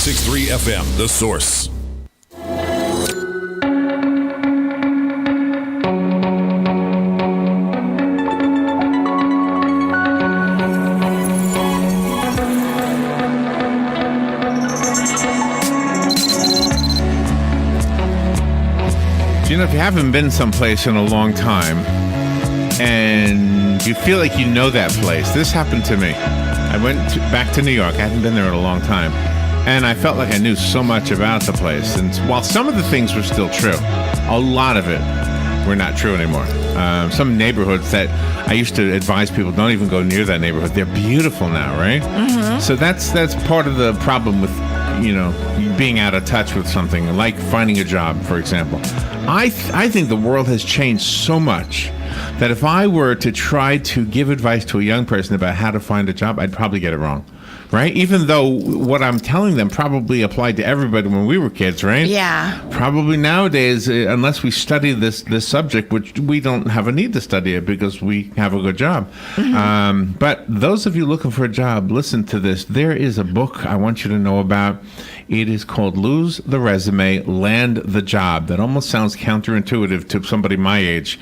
96.3 FM, The Source. If you haven't been someplace in a long time and you feel like you know that place, this happened to me. I went back to New York. I hadn't been there in a long time. And I felt like I knew so much about the place. And while some of the things were still true, a lot of it were not true anymore. Some neighborhoods that I used to advise people don't even go near that neighborhood. They're beautiful now, right? Mm-hmm. So that's part of the problem with, being out of touch with something, like finding a job, for example. I think the world has changed so much that if I were to try to give advice to a young person about how to find a job, I'd probably get it wrong, right? Even though what I'm telling them probably applied to everybody when we were kids, right? Yeah. Probably nowadays, unless we study this subject, which we don't have a need to study it because we have a good job. Mm-hmm. But those of you looking for a job, listen to this. There is a book I want you to know about. It is called Lose the Resume, Land the Job. That almost sounds counterintuitive to somebody my age.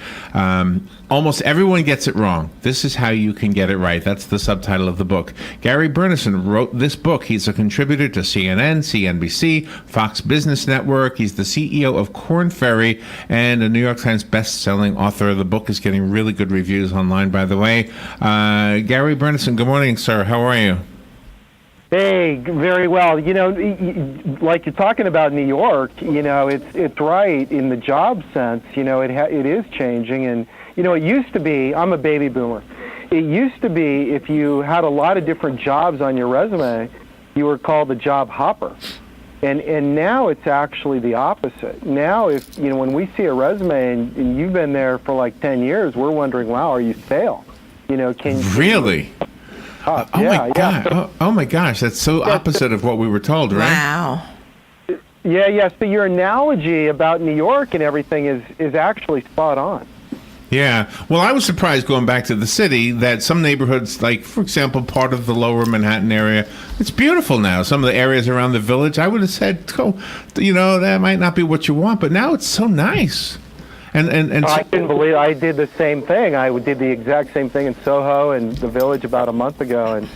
Almost everyone gets it wrong. This is how you can get it right. That's the subtitle of the book. Gary Burnison wrote this book. He's a contributor to CNN, CNBC, Fox Business Network. He's the CEO of Korn Ferry and a New York Times best-selling author. The book is getting really good reviews online, by the way. Gary Burnison, good morning, sir. How are you? Hey, very well. Like you're talking about New York, it's right in the job sense. It is changing, and it used to be. I'm a baby boomer. It used to be if you had a lot of different jobs on your resume, you were called a job hopper, and now it's actually the opposite. Now, if when we see a resume and you've been there for like 10 years, we're wondering, wow, are you stale? Can really? Oh my God! Oh my gosh! That's so opposite of what we were told, right? Wow. Yeah. So your analogy about New York and everything is actually spot on. Yeah. Well, I was surprised going back to the city that some neighborhoods, like for example, part of the Lower Manhattan area, it's beautiful now. Some of the areas around the Village, I would have said, that might not be what you want, but now it's so nice. And I couldn't believe I did the same thing. I did the exact same thing in Soho and the Village about a month ago, and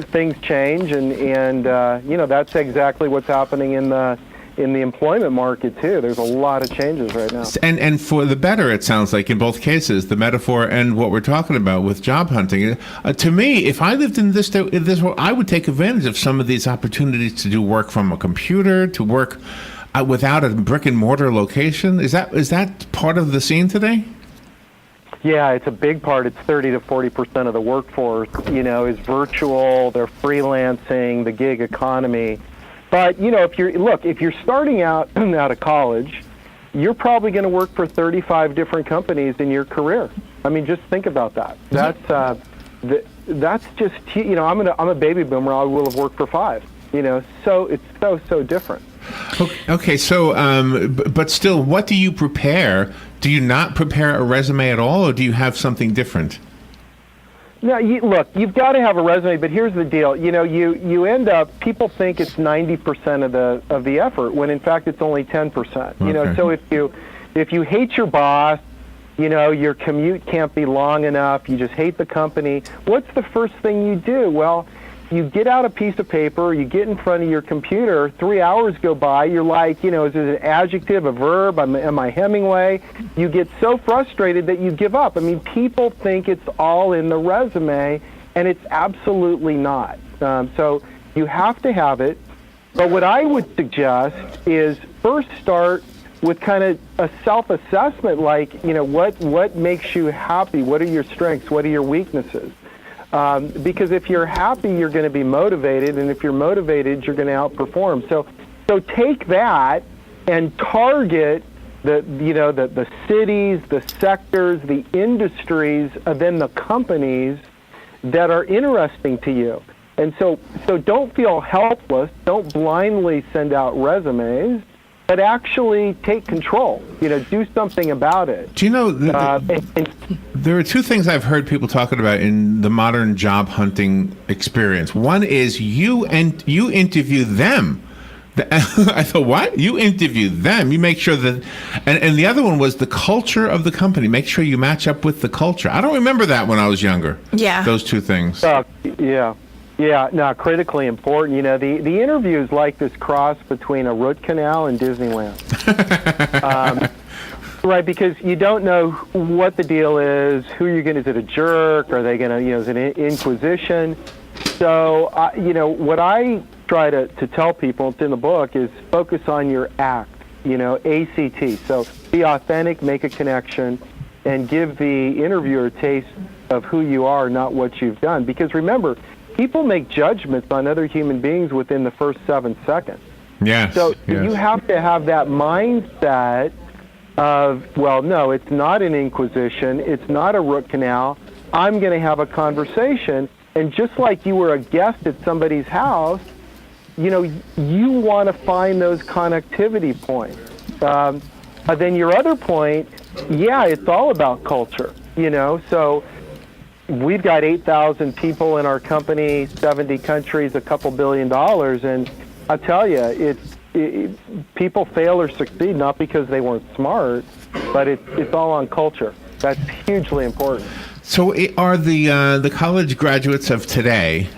things change, and that's exactly what's happening in the employment market too. There's a lot of changes right now, and for the better, it sounds like in both cases, the metaphor and what we're talking about with job hunting. To me, if I lived in this world, I would take advantage of some of these opportunities to do work from a computer, to work without a brick and mortar location. Is that part of the scene today? Yeah, it's a big part. It's 30 to 40% of the workforce, is virtual. They're freelancing, the gig economy. But if you're starting out of college, you're probably going to work for 35 different companies in your career. I mean, just think about that. That's just I'm a baby boomer. I will have worked for 5. So it's so different. Okay, so, but still, what do you prepare? Do you not prepare a resume at all, or do you have something different? No, you've got to have a resume, but here's the deal. You end up, people think it's 90% of the effort, when in fact it's only 10%. Okay. So if you hate your boss, your commute can't be long enough, you just hate the company, what's the first thing you do? Well, you get out a piece of paper, you get in front of your computer, 3 hours go by, you're like, is it an adjective, a verb, am I Hemingway? You get so frustrated that you give up. I mean, people think it's all in the resume, and it's absolutely not. So you have to have it. But what I would suggest is first start with kind of a self-assessment, like, what makes you happy? What are your strengths? What are your weaknesses? Because if you're happy, you're going to be motivated, and if you're motivated, you're going to outperform. So take that and target the cities, the sectors, the industries, and then the companies that are interesting to you. And so don't feel helpless. Don't blindly send out resumes. but actually take control. Do something about it. Do you know, there are two things I've heard people talking about in the modern job hunting experience. One is you interview them. I thought, what? You interview them. You make sure that, and the other one was the culture of the company. Make sure you match up with the culture. I don't remember that when I was younger. Yeah. Those two things. Yeah. No, critically important. The interview is like this cross between a root canal and Disneyland. Right, because you don't know what the deal is, who you're going to, is it a jerk? Are they going to, is it an inquisition? So, what I try to tell people, it's in the book, is focus on your act, ACT. So be authentic, make a connection, and give the interviewer a taste of who you are, not what you've done. Because remember, people make judgments on other human beings within the first 7 seconds. Yes. So yes. you have to have that mindset of, well, no, it's not an inquisition, it's not a root canal. I'm going to have a conversation, and just like you were a guest at somebody's house, you want to find those connectivity points. Then your other point, it's all about culture, So we've got 8,000 people in our company, 70 countries, a couple $2 billion, and I'll tell you, people fail or succeed not because they weren't smart, but it's all on culture. That's hugely important. So are the college graduates of today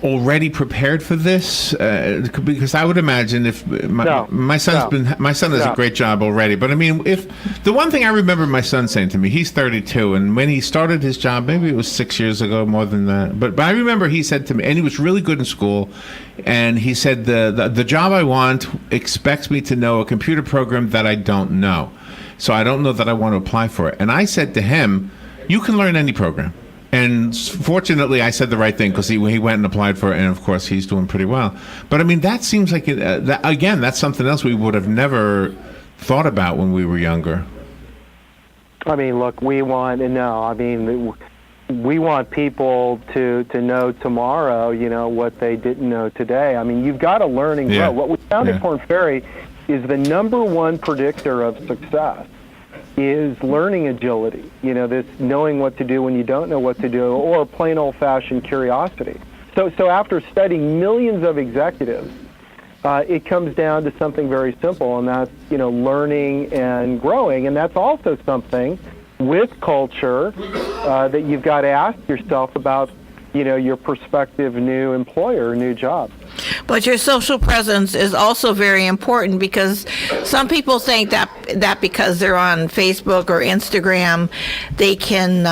already prepared for this? Because I would imagine if my son does a great job already. But I mean, if the one thing I remember my son saying to me, he's 32, and when he started his job, maybe it was 6 years ago, more than that. But I remember he said to me, and he was really good in school, and he said the job I want expects me to know a computer program that I don't know, so I don't know that I want to apply for it. And I said to him, you can learn any program. And fortunately, I said the right thing because he went and applied for it, and of course, he's doing pretty well. But I mean, that seems like, that's something else we would have never thought about when we were younger. I mean, look, we want people to know tomorrow, what they didn't know today. I mean, you've got to learn and grow. Yeah. What we found at Korn Ferry is the number one predictor of success is learning agility, this knowing what to do when you don't know what to do, or plain old-fashioned curiosity. So after studying millions of executives, it comes down to something very simple, and that's, learning and growing. And that's also something with culture that you've got to ask yourself about, your prospective new employer, new job. But your social presence is also very important, because some people think that because they're on Facebook or Instagram, they can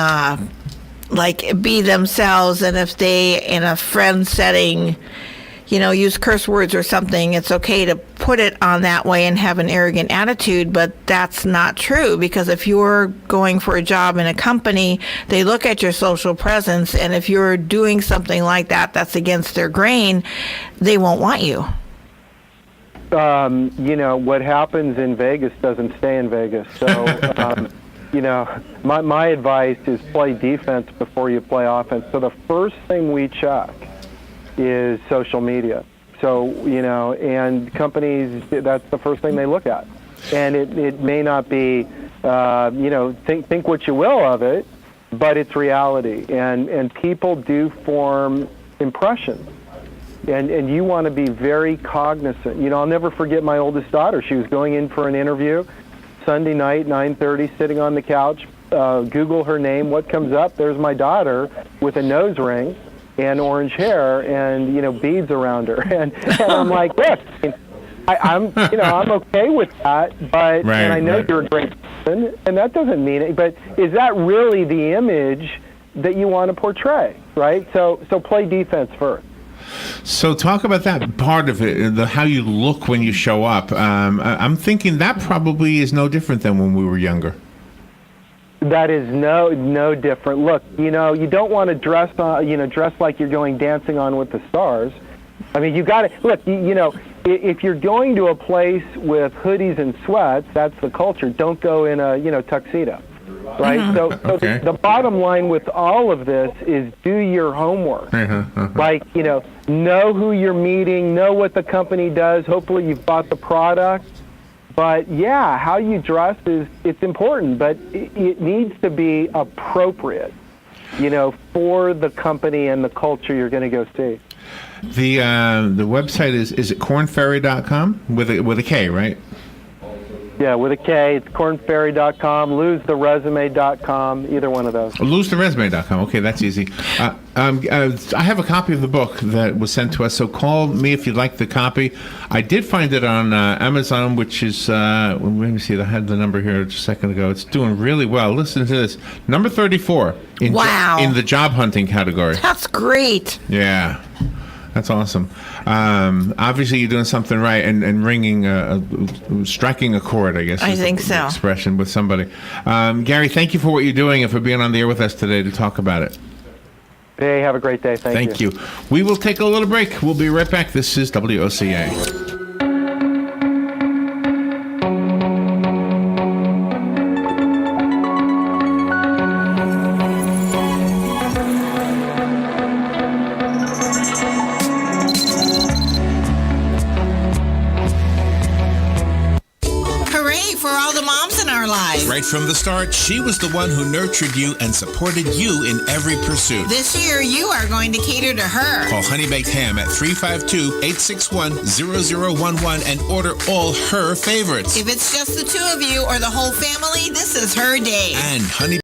be themselves, and if they, in a friend setting, use curse words or something, it's okay to put it on that way and have an arrogant attitude. But that's not true, because if you're going for a job in a company, they look at your social presence, and if you're doing something like that that's against their grain, they won't want you. What happens in Vegas doesn't stay in Vegas. So, my advice is play defense before you play offense. So the first thing we check is social media. So, and companies, that's the first thing they look at. And it may not be, think what you will of it, but it's reality. And people do form impressions. And you want to be very cognizant. I'll never forget my oldest daughter. She was going in for an interview Sunday night, 9:30, sitting on the couch. Google her name. What comes up? There's my daughter with a nose ring and orange hair and, beads around her. And I'm like, look, I'm okay with that, but, and I know you're a great person, and that doesn't mean it, but is that really the image that you want to portray, right? So play defense first. So talk about that part of it, how you look when you show up. I'm thinking that probably is no different than when we were younger. That is no different. Look, you don't want to dress like you're going dancing on with the stars. I mean, you got to look. If you're going to a place with hoodies and sweats, that's the culture. Don't go in a tuxedo. right? So Okay. the bottom line with all of this is do your homework. Like, know who you're meeting, know what the company does. Hopefully you've bought the product. But yeah, how you dress it's important, but it needs to be appropriate, for the company and the culture you're going to go see. The website is it cornferry.com with a K, right? Yeah, with a K. It's cornferry.com, losetheresume.com, either one of those. Losetheresume.com. Okay, that's easy. I have a copy of the book that was sent to us, so call me if you'd like the copy. I did find it on Amazon, which is, let me see, I had the number here just a second ago. It's doing really well. Listen to this. Number 34 in the job hunting category. That's great. Yeah. That's awesome. Obviously, you're doing something right and striking a chord, I guess. I think so. Expression with somebody. Gary, thank you for what you're doing and for being on the air with us today to talk about it. Hey, have a great day. Thank you. We will take a little break. We'll be right back. This is WOCA. Right from the start, she was the one who nurtured you and supported you in every pursuit. This year, you are going to cater to her. Call Honey Baked Ham at 352-861-0011 and order all her favorites. If it's just the two of you or the whole family, this is her day. And Honey